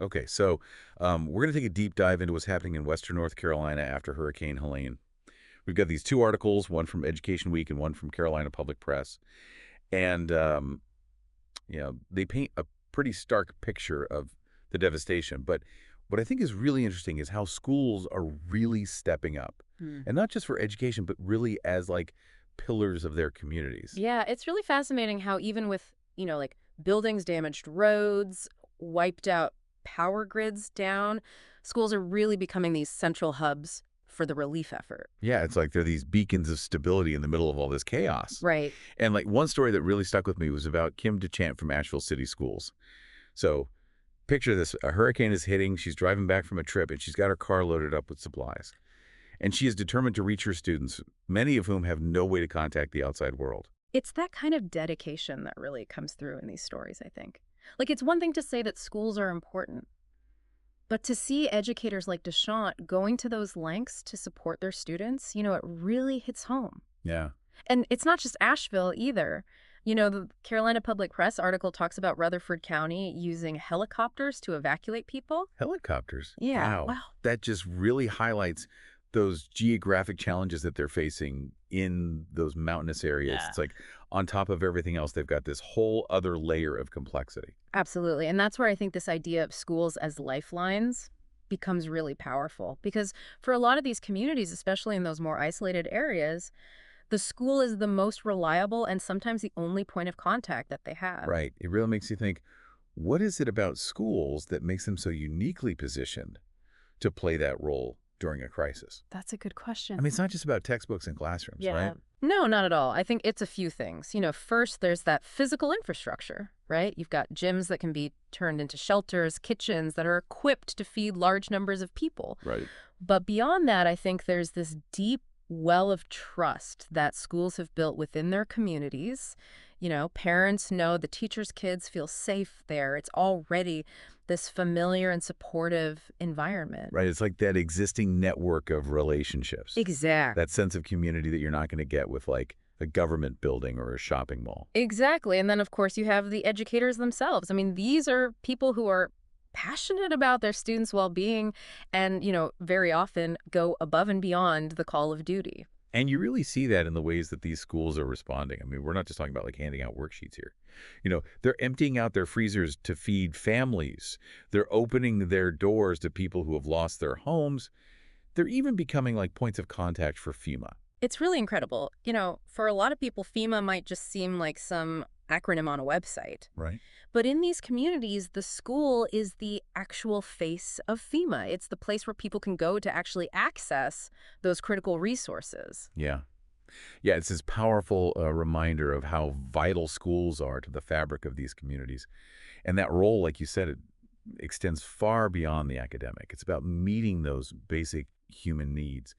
Okay, so we're going to take a deep dive into what's happening in Western North Carolina after Hurricane Helene. We've got these two articles, one from Education Week and one from Carolina Public Press. And, they paint a pretty stark picture of the devastation. But what I think is really interesting is how schools are really stepping up. Hmm. And not just for education, but really as like pillars of their communities. Yeah, it's really fascinating how even with, like buildings damaged, roads, wiped out power grids down, schools are really becoming these central hubs for the relief effort. Yeah, it's like they're these beacons of stability in the middle of all this chaos. Right. And like one story that really stuck with me was about Kim DeChamp from Asheville City Schools. So picture this, a hurricane is hitting, she's driving back from a trip, and she's got her car loaded up with supplies. And she is determined to reach her students, many of whom have no way to contact the outside world. It's that kind of dedication that really comes through in these stories, I think. Like, it's one thing to say that schools are important, but to see educators like Deschamps going to those lengths to support their students, it really hits home. Yeah. And it's not just Asheville either. The Carolina Public Press article talks about Rutherford County using helicopters to evacuate people. Helicopters. Yeah, Wow. wow. That just really highlights those geographic challenges that they're facing in those mountainous areas. Yeah. It's like on top of everything else, they've got this whole other layer of complexity. Absolutely. And that's where I think this idea of schools as lifelines becomes really powerful. Because for a lot of these communities, especially in those more isolated areas, the school is the most reliable and sometimes the only point of contact that they have. Right. It really makes you think, what is it about schools that makes them so uniquely positioned to play that role during a crisis? That's a good I question. mean, it's not just about textbooks and classrooms, right? Yeah. No, not at all. I think it's a few things. First, there's that physical infrastructure, right? You've got gyms that can be turned into shelters, kitchens that are equipped to feed large numbers of people. Right. But beyond that, I think there's this deep well of trust that schools have built within their communities. Parents know the teachers' kids feel safe there. It's already this familiar and supportive environment. Right. It's like that existing network of relationships, Exactly. that sense of community that you're not going to get with like a government building or a shopping mall. Exactly. And then, of course, you have the educators themselves. I mean, these are people who are passionate about their students' well being and, very often go above and beyond the call of duty. And you really see that in the ways that these schools are responding. I mean, we're not just talking about like handing out worksheets here. They're emptying out their freezers to feed families. They're opening their doors to people who have lost their homes. They're even becoming like points of contact for FEMA. It's really incredible. For a lot of people, FEMA might just seem like some acronym on a website. Right. But in these communities, the school is the actual face of FEMA. It's the place where people can go to actually access those critical resources. Yeah. Yeah, it's this powerful reminder of how vital schools are to the fabric of these communities. And that role, like you said, it extends far beyond the academic. It's about meeting those basic human needs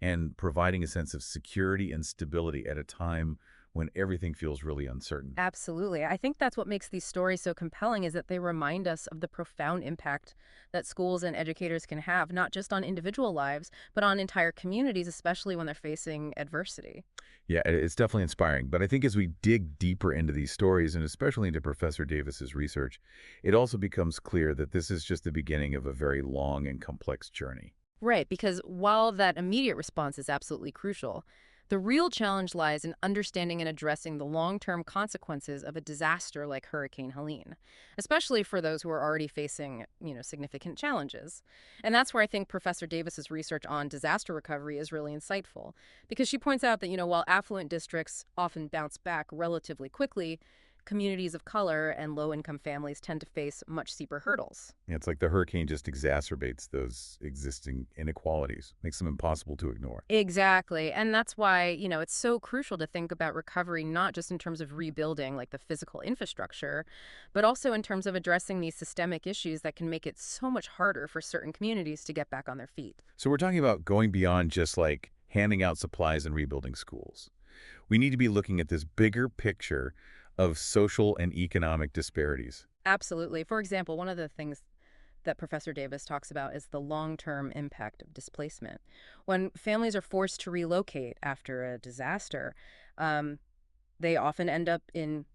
and providing a sense of security and stability at a time when everything feels really uncertain. Absolutely. I think that's what makes these stories so compelling is that they remind us of the profound impact that schools and educators can have, not just on individual lives, but on entire communities, especially when they're facing adversity. Yeah, it's definitely inspiring. But I think as we dig deeper into these stories, and especially into Professor Davis's research, it also becomes clear that this is just the beginning of a very long and complex journey. Right, because while that immediate response is absolutely crucial, the real challenge lies in understanding and addressing the long-term consequences of a disaster like Hurricane Helene, especially for those who are already facing, significant challenges. And that's where I think Professor Davis's research on disaster recovery is really insightful, because she points out that, while affluent districts often bounce back relatively quickly, communities of color and low-income families tend to face much steeper hurdles. Yeah, it's like the hurricane just exacerbates those existing inequalities, makes them impossible to ignore. Exactly. And that's why, it's so crucial to think about recovery, not just in terms of rebuilding like the physical infrastructure, but also in terms of addressing these systemic issues that can make it so much harder for certain communities to get back on their feet. So we're talking about going beyond just like handing out supplies and rebuilding schools. We need to be looking at this bigger picture of social and economic disparities. Absolutely. For example, one of the things that Professor Davis talks about is the long-term impact of displacement. When families are forced to relocate after a disaster, um, They often end up in,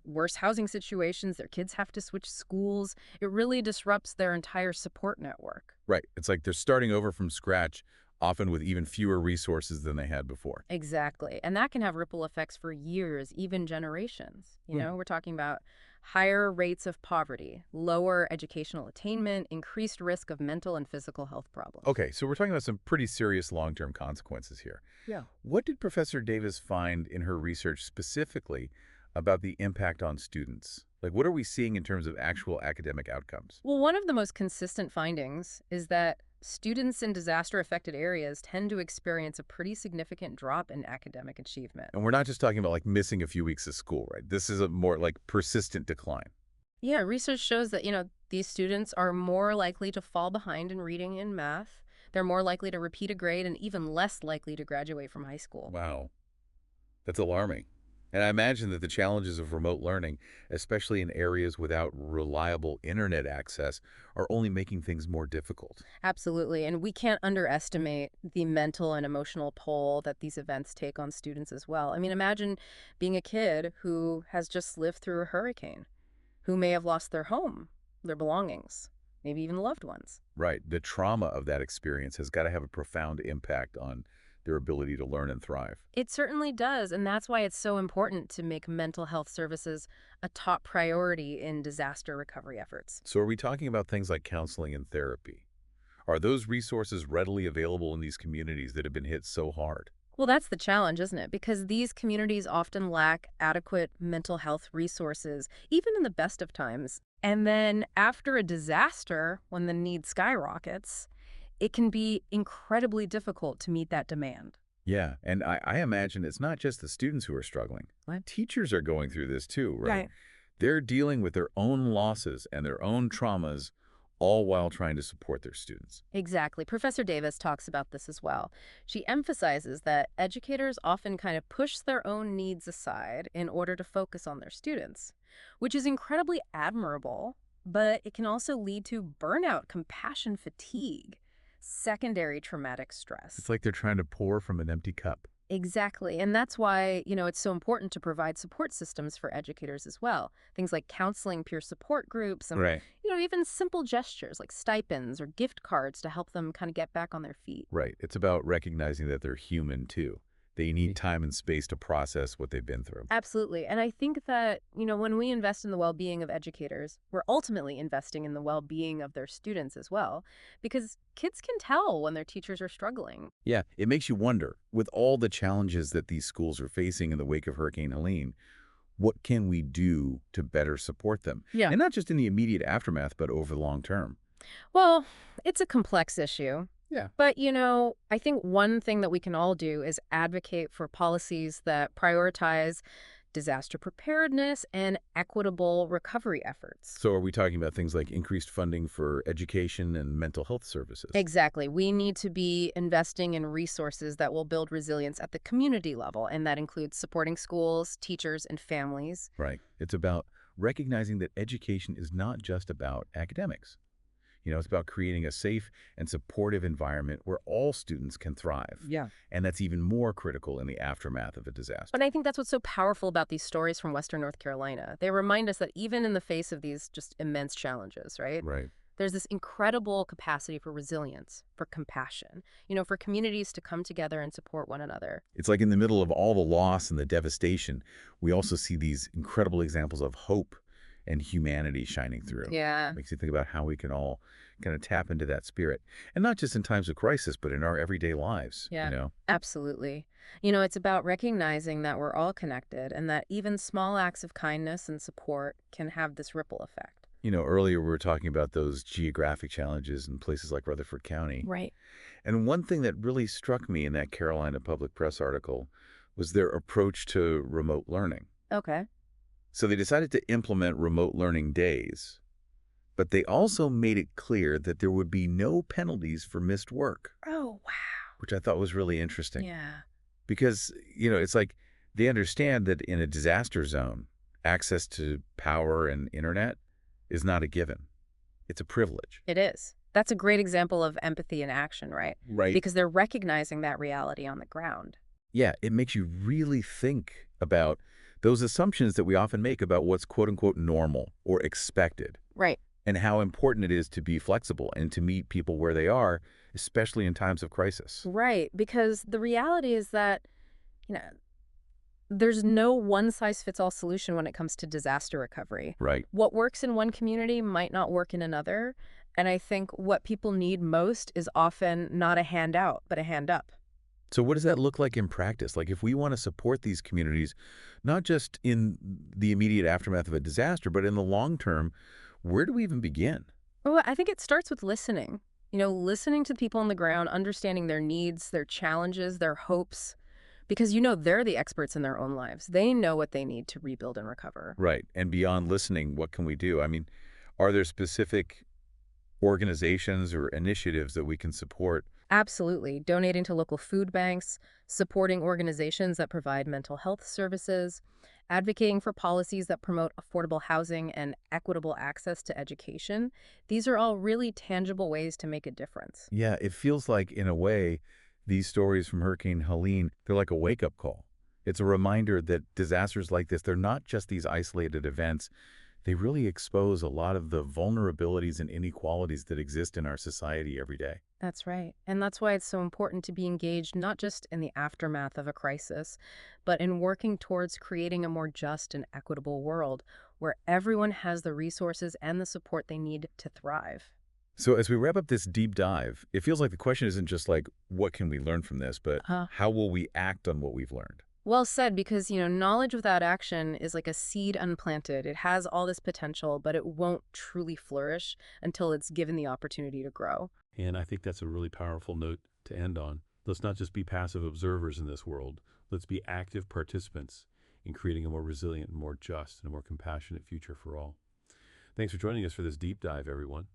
worse housing situations. Their kids have to switch schools. It really disrupts their entire support network. Right. It's like they're starting over from scratch, often with even fewer resources than they had before. Exactly. And that can have ripple effects for years, even generations. Hmm. We're talking about higher rates of poverty, lower educational attainment, increased risk of mental and physical health problems. Okay, so we're talking about some pretty serious long-term consequences here. Yeah. What did Professor Davis find in her research specifically about the impact on students? Like, what are we seeing in terms of actual academic outcomes? Well, one of the most consistent findings is that students in disaster-affected areas tend to experience a pretty significant drop in academic achievement. And we're not just talking about like missing a few weeks of school, right? This is a more like persistent decline. Yeah, research shows that, these students are more likely to fall behind in reading and math. They're more likely to repeat a grade and even less likely to graduate from high school. Wow, that's alarming. And I imagine that the challenges of remote learning, especially in areas without reliable internet access, are only making things more difficult. Absolutely. And we can't underestimate the mental and emotional toll that these events take on students as well. I mean, imagine being a kid who has just lived through a hurricane, who may have lost their home, their belongings, maybe even loved ones. Right. The trauma of that experience has got to have a profound impact on their ability to learn and thrive. It certainly does, and that's why it's so important to make mental health services a top priority in disaster recovery efforts. So are we talking about things like counseling and therapy? Are those resources readily available in these communities that have been hit so hard? Well, that's the challenge, isn't it? Because these communities often lack adequate mental health resources, even in the best of times. And then after a disaster, when the need skyrockets, it can be incredibly difficult to meet that demand. Yeah, and I imagine it's not just the students who are struggling. What? Teachers are going through this too, right? Right. They're dealing with their own losses and their own traumas, all while trying to support their students. Exactly. Professor Davis talks about this as well. She emphasizes that educators often kind of push their own needs aside in order to focus on their students, which is incredibly admirable, but it can also lead to burnout, compassion fatigue, secondary traumatic It's stress. like they're trying to pour from an empty cup. Exactly. And that's why, it's so important to provide support systems for educators as well. Things like counseling, peer support groups, and, Right. even simple gestures like stipends or gift cards to help them kind of get back on their feet. Right. It's about recognizing that they're human too. They need time and space to process what they've been through. Absolutely. And I think that, when we invest in the well-being of educators, we're ultimately investing in the well-being of their students as well, because kids can tell when their teachers are struggling. Yeah, it makes you wonder, with all the challenges that these schools are facing in the wake of Hurricane Helene, what can we do to better support them? Yeah. And not just in the immediate aftermath, but over the long term. Well, it's a complex issue. Yeah. But, I think one thing that we can all do is advocate for policies that prioritize disaster preparedness and equitable recovery efforts. So are we talking about things like increased funding for education and mental health services? Exactly. We need to be investing in resources that will build resilience at the community level, and that includes supporting schools, teachers, and families. Right. It's about recognizing that education is not just about academics. It's about creating a safe and supportive environment where all students can thrive. Yeah. And that's even more critical in the aftermath of a disaster. And I think that's what's so powerful about these stories from Western North Carolina. They remind us that even in the face of these just immense challenges, right? Right. There's this incredible capacity for resilience, for compassion, for communities to come together and support one another. It's like in the middle of all the loss and the devastation, we also see these incredible examples of hope and humanity shining through. Yeah. Makes you think about how we can all kind of tap into that spirit. And not just in times of crisis, but in our everyday lives, Yeah, absolutely. It's about recognizing that we're all connected and that even small acts of kindness and support can have this ripple effect. Earlier we were talking about those geographic challenges in places like Rutherford County. Right. And one thing that really struck me in that Carolina Public Press article was their approach to remote learning. Okay. So they decided to implement remote learning days, but they also made it clear that there would be no penalties for missed work, Oh, wow. which I thought was really interesting. Yeah. Because, it's like they understand that in a disaster zone, access to power and internet is not a given. It's a privilege. It is. That's a great example of empathy in action, right? Right. Because they're recognizing that reality on the ground. Yeah, it makes you really think about those assumptions that we often make about what's quote-unquote normal or expected, Right. and how important it is to be flexible and to meet people where they are, especially in times of crisis. Right. Because the reality is that, you know, there's no one-size-fits-all solution when it comes to disaster recovery. Right. What works in one community might not work in another, and I think what people need most is often not a handout, but a hand up. So what does that look like in practice? Like if we want to support these communities, not just in the immediate aftermath of a disaster, but in the long term, where do we even begin? Well, I think it starts with listening. Listening to the people on the ground, understanding their needs, their challenges, their hopes, because they're the experts in their own lives. They know what they need to rebuild and recover. Right. And beyond listening, what can we do? I mean, are there specific organizations or initiatives that we can support? Absolutely. Donating to local food banks, supporting organizations that provide mental health services, advocating for policies that promote affordable housing and equitable access to education. These are all really tangible ways to make a difference. Yeah, it feels like, in a way, these stories from Hurricane Helene, they're like a wake-up call. It's a reminder that disasters like this, they're not just these isolated events. They really expose a lot of the vulnerabilities and inequalities that exist in our society every day. That's right. And that's why it's so important to be engaged not just in the aftermath of a crisis, but in working towards creating a more just and equitable world where everyone has the resources and the support they need to thrive. So as we wrap up this deep dive, it feels like the question isn't just like, what can we learn from this, but Uh, how will we act on what we've learned? well said, because, knowledge without action is like a seed unplanted. It has all this potential, but it won't truly flourish until it's given the opportunity to grow. And I think that's a really powerful note to end on. Let's not just be passive observers in this world. Let's be active participants in creating a more resilient, more just, and a more compassionate future for all. Thanks for joining us for this deep dive, everyone.